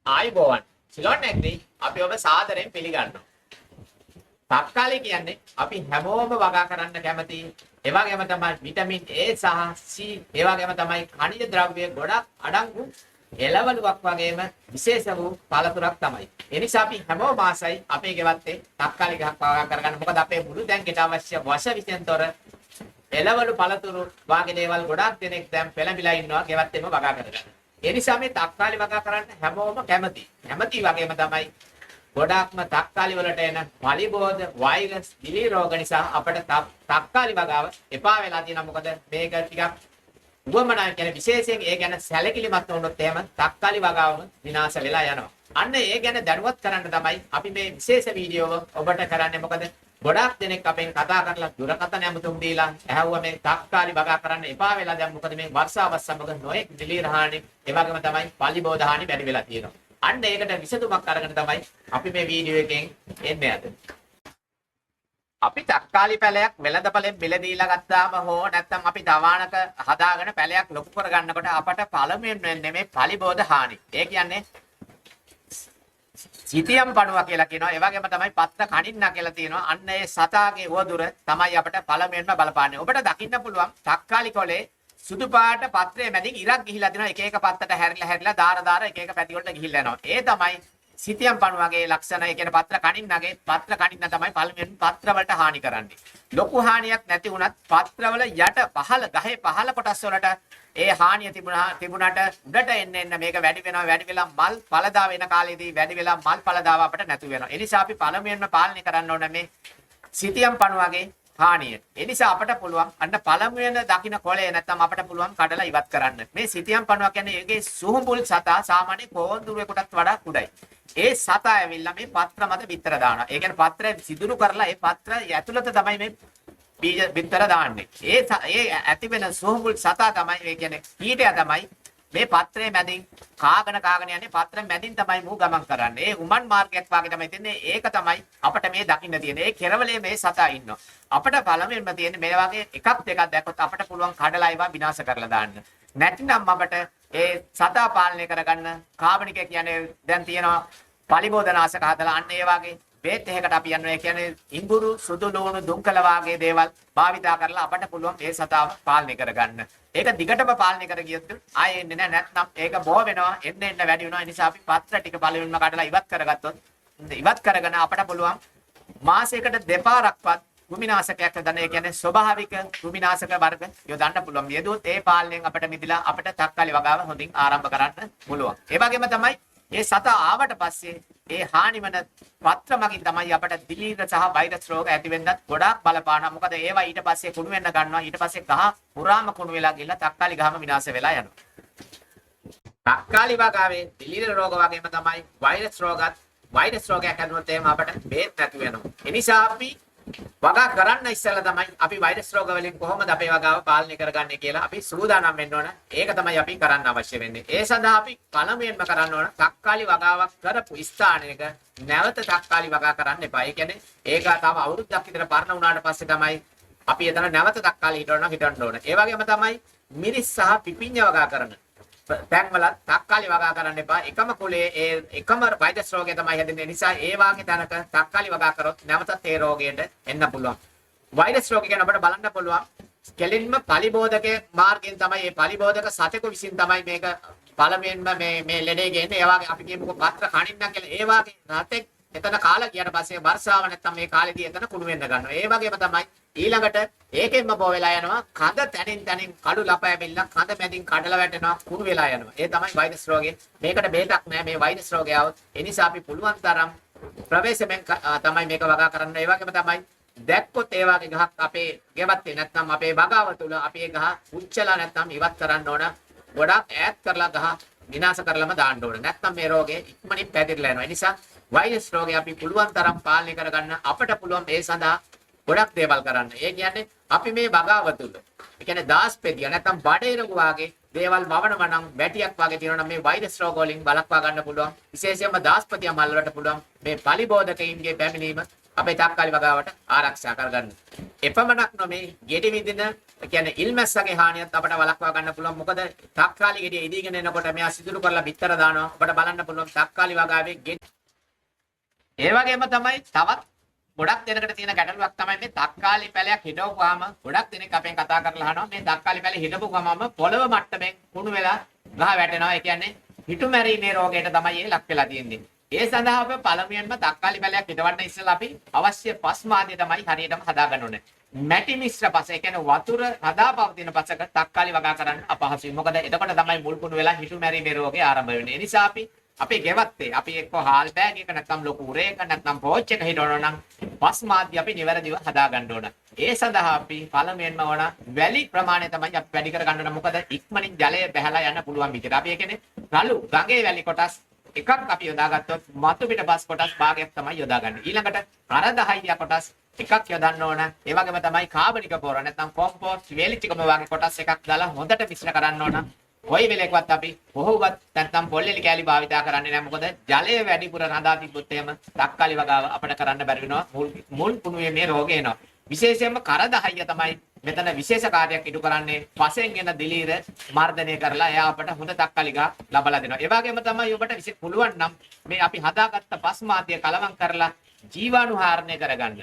ආයුබෝවන් සිලොන් නැග්දී අපි ඔබ සාදරයෙන් පිළිගන්නවා. තක්කාලි කියන්නේ අපි හැමෝම වගා කරන්න කැමති ඒ වගේම තමයි විටමින් A සහ C ඒ වගේම තමයි khනිජ ද්‍රව්‍ය ගොඩක් අඩංගු එළවලුවක් වගේම විශේෂ වූ පළතුරක් තමයි. ඒ නිසා අපි හැමෝම ආසයි අපේ ගෙවත්තේ තක්කාලි ගහක් වගා කරගන්න. මොකද අපේ මුළු දැන්කට අවශ්‍ය වශ විසෙන්තොර එළවලු පළතුරු වාගේ දේවල් ගොඩක් දෙනෙක් දැන් පෙළඹිලා ඉන්නවා ගෙවත්තේම වගා කරගන්න. ඒ නිසා මේ තක්කාලි වගා කරන්න හැමෝම කැමති. කැමති වගේම තමයි ගොඩක්ම තක්කාලි වලට එන පලිබෝධ වෛරස් දිලි රෝග නිසා අපිට තක්කාලි වගාව එපා වෙලා තියෙනවා. මොකද මේක ටිකක් උවමනා කියන විශේෂයෙන් ඒ ගැන සැලකිලිමත් වුණොත් එහෙම තක්කාලි වගාවම විනාශ වෙලා යනවා. අන්න ඒ ගැන දැනුවත් කරන්න තමයි අපි මේ විශේෂ වීඩියෝව ඔබට කරන්නේ. මොකද ගොඩක් දෙනෙක් අපෙන් කතා කරලා දුරකථන ඇමතුම් දීලා ඇහුවා මේ තක්කාලි වගා කරන්න එපා වෙලා දැන් මොකද මේ වර්ෂාවත් සමග නොයෙක් දිලි රහානි ඒ වගේම තමයි පලිබෝධ හානි වැඩි වෙලා තියෙනවා. අන්න ඒකට විසඳුමක් අරගෙන තමයි අපි මේ වීඩියෝ එකෙන් එන්නේ අද. අපි තක්කාලි පැලයක් වෙළඳපළෙන් බෙල දීලා ගත්තාම හෝ නැත්නම් අපි දවානක හදාගෙන පැලයක් ලොකු කරගන්නකොට අපට පළමුවෙන් වෙන්නේ මේ පලිබෝධ හානි. ඒ කියන්නේ සිතියම් පණුවා කියලා කියනවා. ඒ වගේම තමයි පත්ත කණින්න කියලා තියෙනවා. අන්න ඒ සතාගේ උවදුර තමයි අපිට පළමුවෙන්ම බලපාන්නේ. ඔබට දකින්න පුළුවන් තක්කාලි කොලේ සුදු පාට පත්‍රයේ මැදින් ඉරක් ගිහිලා දෙනවා. එක එක පත්තට හැරිලා දාර එක එක පැති වලට ගිහිල්ලා යනවා. ඒ තමයි සිතියම් පණුවගේ ලක්ෂණ. ඒ කියන්නේ පත්‍ර කණින්නගේ පත්‍ර කණින්න තමයි පළමුවෙන් පත්‍ර වලට හානි කරන්නේ. ලොකු හානියක් නැති වුණත් පත්‍රවල යට පහළ ගහේ පහළ කොටස් වලට ඒ හානිය තිබුණාට උඩට එන්න මේක වැඩි වෙලා මල් පළදා වෙන කාලෙදී වැඩි වෙලා මල් පළදාව අපිට නැතු වෙනවා. ඒ නිසා අපි පළමුවෙන්ම පාලනය කරන්න ඕන මේ සිතියම් පණුවගේ හානිය. ඒ නිසා අපට පුළුවන් අන්න පළමුවෙන් දකින්න කොළේ නැත්තම් අපට පුළුවන් කඩලා ඉවත් කරන්න. මේ සිතියම් පණුව කියන්නේ ඒකේ සුහුඹුල් සතා සාමාන්‍ය කෝන්දුරේකටත් වඩා කුඩයි. ඒ සතා ඇවිල්ලා මේ පත්‍ර මත බිත්තර දානවා. ඒ කියන්නේ පත්‍රය සිදුරු කරලා ඒ පත්‍ර ඇතුළත තමයි මේ බීජ බිත්තර දාන්නේ. ඒ ඇති වෙන සුහුඹුල් සතා තමයි ඒ කියන්නේ කීටයා තමයි මේ පත්‍රයේ මැදින් කාගෙන යන්නේ. පත්‍ර මැදින් තමයි මූ ගමන් කරන්නේ. ඒ උමන් මාර්ගයක් වාගේ තමයි තියන්නේ. ඒක තමයි අපිට මේ දකින්න තියෙන්නේ. ඒ කෙරවලේ මේ සතා ඉන්නවා. අපිට පළමුවෙන්ම තියෙන්නේ මේ වගේ එකක් දෙකක් දැක්කොත් අපිට පුළුවන් කඩලා ඒවා විනාශ කරලා දාන්න. නැතිනම් අපිට ඒ සතා පාලනය කරගන්න කාබනික කියන්නේ දැන් තියෙනවා පලිබෝධනාශක හදලා අන්න ඒ වගේ බේත් එකකට අපි යනවා. ඒ කියන්නේ ඉඟුරු සුදු ලුණු දුම්කල වාගේ දේවල් භාවිතා කරලා අපට පුළුවන් මේ සතාව පාලනය කරගන්න. ඒක දිගටම පාලනය කර ගියොත් ආයෙ එන්නේ නැහැ. නැත්නම් ඒක බෝ වෙනවා. එන්න වැඩි වෙනවා. ඒ නිසා අපි පත්‍ර ටික පළවෙනිම කඩලා ඉවත් කරගත්තොත් ඉවත් කරගෙන අපට පුළුවන් මාසයකට දෙපාරක්වත් කෘමිනාශකයක් යොදන්න. ඒ කියන්නේ ස්වභාවික කෘමිනාශක වර්ග යොදන්න පුළුවන්. යෙදුවොත් ඒ පාලනයෙන් අපිට මිදලා අපිට තක්කාලි වගාව හොඳින් ආරම්භ කරන්න පුළුවන්. ඒ වගේම තමයි මේ සතා ආවට පස්සේ ඒ හානි වෙන පත්‍ර මගින් තමයි අපට දිලීර සහ වෛරස් රෝග ඇති වෙන්නත් ගොඩාක් බලපානවා. මොකද ඒවා ඊට පස්සේ කුණු වෙන්න ගන්නවා. ඊට පස්සේ ගහ පුරාම කුණු වෙලා ගිහලා තක්කාලි ගහම විනාශ වෙලා යනවා. තක්කාලි වගාවේ දිලීර රෝග වගේම තමයි වෛරස් රෝගයක් ඇතිවෙනොත් එහෙම අපට බේත් නැති වෙනවා. ඒ නිසා අපි වගා කරන්න ඉස්සෙල්ලා තමයි අපි වෛරස් රෝග වලින් කොහොමද අපේ වගාව පාලනය කරගන්නේ කියලා අපි සූදානම් වෙන්න ඕන. ඒක තමයි අපි කරන්න අවශ්‍ය වෙන්නේ. ඒ සඳහා අපි පළමුවෙන්ම කරන්න ඕන තක්කාලි වගාවක් කරපු ස්ථානයක නැවත තක්කාලි වගා කරන්න එපා. ඒ කියන්නේ ඒක තව අවුරුද්දක් විතර පරණ වුණාට පස්සේ තමයි අපි එතන නැවත තක්කාලි හිටවන්න ඕන. ඒ වගේම තමයි මිරිස් සහ පිපිඤ්ඤ වගා කරන තැන්වල තක්කාලි වගා කරන්න එපා. එකම කුලයේ ඒ එකම වෛරස් රෝගය තමයි හැදෙන්නේ. නිසා ඒ වාගේ තැනක තක්කාලි වගා කරොත් නැවතත් ඒ රෝගයට එන්න පුළුවන්. වෛරස් රෝගය ගැන අපිට බලන්න පුළුවන්. කෙලින්ම පලිබෝධකයේ මාර්ගයෙන් තමයි මේ පලිබෝධක සතෙකු විසින් තමයි මේක පළමුවෙන්ම මේ ලෙඩේ ගේන්නේ. ඒ වාගේ අපි කියමුකෝ පත්‍ර කණින්න කියලා. ඒ වාගේ රතෙක් එතන කාලා ගියට පස්සේ වර්ෂාව නැත්තම් මේ කාලෙදී එතන කුණු වෙන්න ගන්නවා. ඒ වගේම තමයි ඊළඟට ඒකෙන්ම බෝ වෙලා යනවා. කඳ තනින් කළු ලපෑමිල්ල කඳ මැදින් කඩලා වැටෙනවා කුණු වෙලා යනවා. ඒ තමයි වෛරස් රෝගේ. මේකට බේතක් නැහැ මේ වෛරස් රෝගය આવොත්. ඒ නිසා අපි පුළුවන් තරම් ප්‍රවේශමෙන් තමයි මේක වගා කරන්න. ඒ වගේම තමයි දැක්කොත් ඒ වගේ ගහක් අපේ ගෙවත්තේ නැත්නම් අපේ වගාව තුල අපි ඒ ගහ උච්චලා නැත්නම් ඉවත් කරන්න ඕන. ගොඩක් ඈත් කරලා ගහ විනාශ කරලම දාන්න ඕන. නැත්නම් මේ රෝගේ ඉක්මනින් පැතිරලා යනවා. ඒ නිසා වෛරස් රෝගය අපි පුළුවන් තරම් පාලනය කරගන්න අපිට පුළුවන් ඒ සඳහා ගොඩක් දේවල් කරන්න. ඒ කියන්නේ අපි මේ වගාව තුල ඒ කියන්නේ දාස්පෙදිය නැත්නම් බඩේරගු වාගේ දේවල් වවනවා නම් වැටියක් වාගේ තියෙනවා නම් මේ වෛරස් රෝග වලින් බලක්වා ගන්න පුළුවන්. විශේෂයෙන්ම දාස්පතිය මල් වලට පුළුවන් මේ පලිබෝධකයින්ගේ පැමිණීම අපේ තක්කාලි වගාවට ආරක්ෂා කරගන්න. එපමණක් නොමේ ගෙඩි විදින කියන්නේ ඉල්මැස්සගේ හානියත් අපට වළක්වා ගන්න පුළුවන්. මොකද තක්කාලි ගෙඩිය ඉදීගෙන එනකොට මෙයා සිදුරු කරලා බිත්තර දානවා. අපට බලන්න පුළුවන් තක්කාලි වගාවේ ගෙඩි. ඒ වගේම තමයි තවත් ගොඩක් දෙනකට තියෙන ගැටලුවක් තමයි මේ තක්කාලි පැලයක් හිටවපුවාම ගොඩක් දෙනෙක් අපෙන් කතා කරලා අහනවා මේ තක්කාලි පැලේ හිටපු ගමම පොළව මට්ටමින් කුණු වෙලා ගහ වැටෙනවා. ඒ කියන්නේ හිටු මැරීමේ රෝගයට තමයි ඒ ලක් වෙලා තියෙන්නේ. ඒ සඳහා අපි පළමුවෙන්ම තක්කාලි පැලයක් හිටවන්න ඉස්සෙල්ලා අපි අවශ්‍ය පස් මාධ්‍ය තමයි හරියටම හදා ගන්න ඕනේ. මැටි මිශ්‍ර පස, ඒ කියන්නේ වතුර හදාපවතින පසක තක්කාලි වගා කරන්න අපහසුයි. මොකද එතකොට තමයි මුල් කුණු වෙලා හිටු මැරීමේ රෝගේ ආරම්භ වෙන්නේ. ඒ නිසා අපේ ගෙවත්තේ අපි එක්ක හාල් බෑග් එක නැත්නම් ලොකු උරේක නැත්නම් පෝච් එක හිටවනවා නම් පස් මාධ්‍ය අපි නිවැරදිව හදා ගන්න ඕන. ඒ සඳහා අපි පළමුවෙන්ම ඕන වැලි ප්‍රමාණය තමයි අපි වැඩි කර ගන්න ඕන. මොකද ඉක්මනින් ජලය බැහැලා යන්න පුළුවන් විදිහට. අපි කියන්නේ රළු ගඟේ වැලි කොටස් එකක් අපි යොදාගත්තොත් මතු පිට බස් කොටස් භාගයක් තමයි යොදාගන්නේ. ඊළඟට කර 10 කොටස් එකක් යොදන්න ඕන. ඒ වගේම තමයි කාබනික පොර නැත්නම් කොම්පෝස්ට් වේලිච්චකම වගේ කොටස් එකක් දාලා හොඳට මිශ්‍ර කරන්න ඕන. කොයි වෙලේකවත් අපි කොහොමවත් නැත්නම් පොල්ලෙලි කෑලි භාවිතා කරන්නේ නැහැ. මොකද ජලය වැඩිපුර රඳා තිබ්බොත් එහෙම තක්කාලි වගාව අපිට කරන්න බැරි වෙනවා. මුල් කුණුවේ මේ රෝගේ එනවා. විශේෂයෙන්ම කර 10 තමයි මෙතන විශේෂ කාර්යයක් ඉටු කරන්නේ. පසෙන් එන දිලීර මර්ධනය කරලා එයා අපට හොඳ තක්කාලි ගහ ලබලා දෙනවා. ඒ වගේම තමයි ඔබට විශේෂ පුළුවන් නම් මේ අපි හදාගත්ත පස් මාධ්‍ය කලවම් කරලා ජීවාණුහාරණය කරගන්න.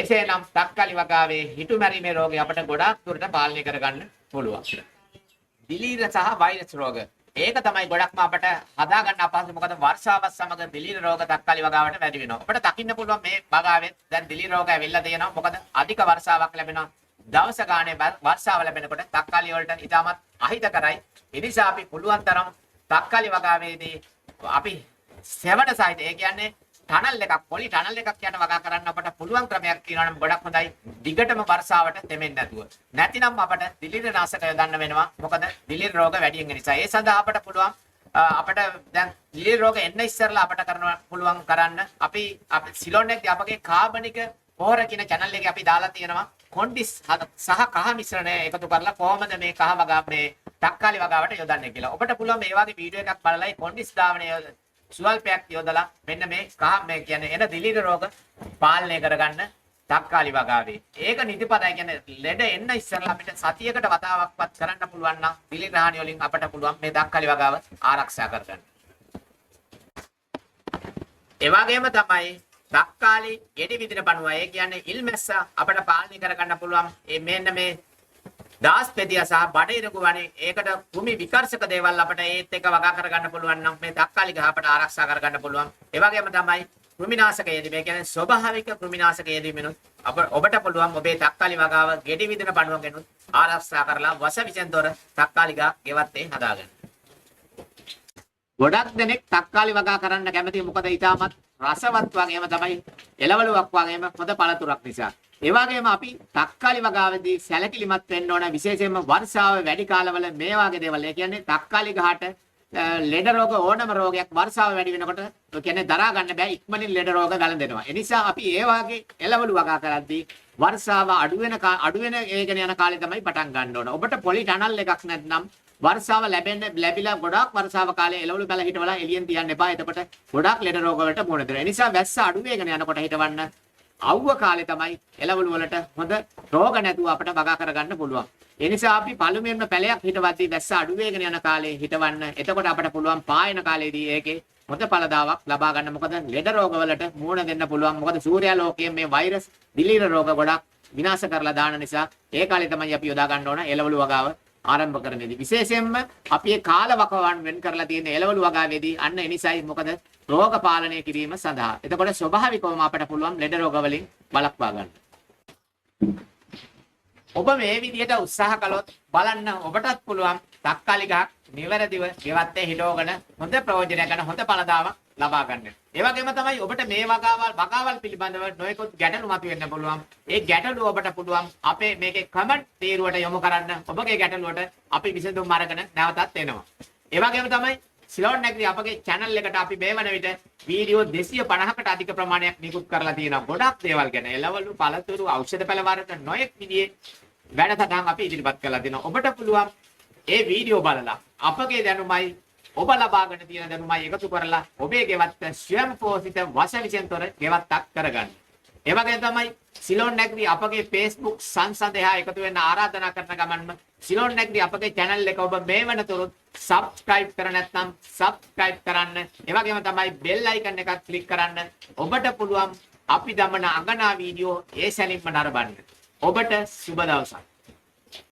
එසේනම් තක්කාලි වගාවේ හිටු මැරීමේ රෝගය අපට ගොඩාක් දුරට පාලනය කරගන්න පුළුවන්. දිලීර සහ වෛරස් රෝග. ඒක තමයි ගොඩක්ම අපට හදා ගන්න අපහසු. මොකද වර්ෂාවත් සමග දිලීර රෝග තක්කාලි වගාවට වැඩි වෙනවා. අපිට දකින්න පුළුවන් මේ වගාවෙන් දැන් දිලීර රෝග ඇවිල්ලා තියෙනවා. මොකද අධික වර්ෂාවක් ලැබෙනවා. දවස ගානේ වර්ෂාව ලැබෙනකොට තක්කාලි වලට ඉතාමත් අහිතකරයි. ඒ නිසා අපි පුළුවන් තරම් තක්කාලි වගාවේදී අපි සෙවණ සහිත, ඒ කියන්නේ ටනල් එකක්, පොලි ටනල් එකක් යන වගා කරන්න අපට පුළුවන් ක්‍රමයක් තියෙනවා නම් ගොඩක් හොඳයි. දිගටම වර්ෂාවට දෙමෙන්නේ නැතුව. නැතිනම් අපට දිලීර නාශක යොදන්න වෙනවා. මොකද දිලීර රෝග වැඩි වෙන නිසා. ඒ සඳහා අපට පුළුවන් අපට දැන් දිලීර රෝග එන්න ඉස්සරලා අපට පුළුවන් කරන්න අපි සිලෝන් එකේ අපගේ කාබනික පොහොර කියන channel එකේ අපි දාලා තියෙනවා කොන්ඩිස් සහ කහ මිශ්‍රණය එකතු කරලා කොහොමද මේ කහ වගා මේ තක්කාලි වගාවට යොදන්නේ කියලා. ඔබට පුළුවන් මේ වගේ වීඩියෝ එකක් බලලා කොන්ඩිස් දාවණය සුවල්පයක් යොදලා මෙන්න මේ කහ මේ කියන්නේ එන දිලීර රෝග පාලනය කරගන්න තක්කාලි වගාවේ. ඒක නිතිපතයි කියන්නේ ලෙඩ එන්න ඉස්සරලා අපිට සතියකට වතාවක්වත් කරන්න පුළුවන් නම් දිලීර හානිය වලින් අපට පුළුවන් මේ තක්කාලි වගාව ආරක්ෂා කරගන්න. ඒ වගේම තමයි තක්කාලි ගෙඩි විදින බණුවා. ඒ කියන්නේ ඉල්මැස්ස අපට පාලනය කරගන්න පුළුවන්. මෙන්න මේ දාස්පෙදිය සහ බඩ ඉරකු වනේ ඒකට භූමි විකර්ෂක දේවල් අපිට ඒත් එක වගා කරගන්න පුළුවන් නම් මේ තක්කාලි ගහ අපට ආරක්ෂා කරගන්න පුළුවන්. ඒ වගේම තමයි කෘමිනාශක යෙදීම. ඒ කියන්නේ ස්වභාවික කෘමිනාශක යෙදීමෙනුත් ඔබට පුළුවන් ඔබේ තක්කාලි වගාව ගෙඩි විදින බණුවගෙනුත් ආරක්ෂා කරලා වස විසෙන් තොර තක්කාලි ගහ ගෙවත්තේ හදාගන්න. ගොඩක් දෙනෙක් තක්කාලි වගා කරන්න කැමතියි. මොකද ඊටමත් රසවත් වගේම තමයි එළවලුවක් වගේම හොඳ පළතුරක් නිසා. ඒ වගේම අපි තක්කාලි වගාවේදී සැලකිලිමත් වෙන්න ඕන. විශේෂයෙන්ම වර්ෂාව වැඩි කාලවල මේ වගේ දේවල්. ඒ කියන්නේ තක්කාලි ගහට ලෙඩ රෝග ඕනම රෝගයක් වර්ෂාව වැඩි වෙනකොට ඒ කියන්නේ දරා ගන්න බෑ. ඉක්මනින් ලෙඩ රෝග වැළඳෙනවා. ඒ නිසා අපි ඒ වගේ එළවලු වගා කරද්දී වර්ෂාව අඩු වෙන ඒකන යන කාලේ තමයි පටන් ගන්න ඕන. ඔබට පොලි ටනල් එකක් නැත්නම් වර්ෂාව ලැබිලා ගොඩාක් වර්ෂාව කාලේ එළවලු පැල හිටවලා එළියෙන් තියන්න එපා. එතකොට ගොඩාක් ලෙඩ රෝග වලට මුහුණ දෙනවා. ඒ නිසා වැස්ස අඩු වෙගෙන යනකොට හිටවන්න. අවුව කාලේ තමයි එළවලු වලට හොඳ රෝග නැතුව අපිට වගා කරගන්න පුළුවන්. ඒ නිසා අපි පළමුවෙන්ම පැලයක් හිටවද්දී වැස්ස අඩු වෙගෙන යන කාලේ හිටවන්න. එතකොට අපිට පුළුවන් පායන කාලේදී ඒකේ හොඳ ඵලදාවක් ලබා ගන්න. මොකද ලෙඩ රෝග වලට මුහුණ දෙන්න පුළුවන්. මොකද සූර්යාලෝකයේ මේ වෛරස් දිලීර රෝග ගොඩක් විනාශ කරලා දාන නිසා ඒ කාලේ තමයි අපි යොදා ගන්න ඕන එළවලු වගාව ආරම්භ කරන්නේදී. විශේෂයෙන්ම අපි ඒ කාල වකවාන් වෙන් කරලා තියෙන එළවලු වගාවේදී අන්න ඒ නිසයි. මොකද රෝග පාලනය කිරීම සඳහා. එතකොට ස්වභාවිකවම අපට පුළුවන් ලෙඩ රෝග වලින් වළක්වා ගන්න. ඔබ මේ විදිහට උත්සාහ කළොත් බලන්න ඔබටත් පුළුවන් තක්කාලි ගහක් නිවැරදිව ගෙවත්තේ හිටවගෙන හොඳ ප්‍රයෝජනයක් ගන්න හොඳ ඵලදාවක් ලබා ගන්න. ඒ වගේම තමයි ඔබට මේ වගාවල් පිළිබඳව නොයෙකුත් ගැටලු මතුවෙන්න පුළුවන්. ඒ ගැටලු ඔබට පුළුවන් අපේ මේකේ කමෙන්ට් තීරුවට යොමු කරන්න. ඔබගේ ගැටලුවට අපි විසඳුම් අරගෙන නැවතත් එනවා. ඒ වගේම තමයි සිලෝන් නැග්‍රී අපගේ channel එකට අපි මේ වන විට වීඩියෝ 250කට අධික ප්‍රමාණයක් නිකුත් කරලා තියෙනවා. ගොඩක් දේවල් ගැන එළවලු, පළතුරු, ඖෂධ පැල වර්ග නොයෙක් විදිහේ වැඩසටහන් අපි ඉදිරිපත් කරලා දෙනවා. ඔබට පුළුවන් ඒ වීඩියෝ බලලා අපගේ දැනුමයි ඔබ ලබාගෙන තියෙන දැනුමයි එකතු කරලා ඔබේ ගෙවත්ත ස්වයංපෝෂිත වශ විෂයෙන් තොර ගෙවත්තක් කරගන්න. ඒ වගේ තමයි සිලෝන් නැග්‍රී අපගේ Facebook සංසදයා එකතු වෙන්න ආරාධනා කරන ගමන්ම සිලෝන් නැග්‍රී අපගේ channel එක ඔබ මේ වෙනතුරුත් subscribe කර නැත්නම් subscribe කරන්න. ඒ වගේම තමයි bell icon එකත් click කරන්න. ඔබට පුළුවන් අපි දමන අගනා වීඩියෝ ඒ සැනින්ම නරඹන්න. ඔබට සුබ දවසක්.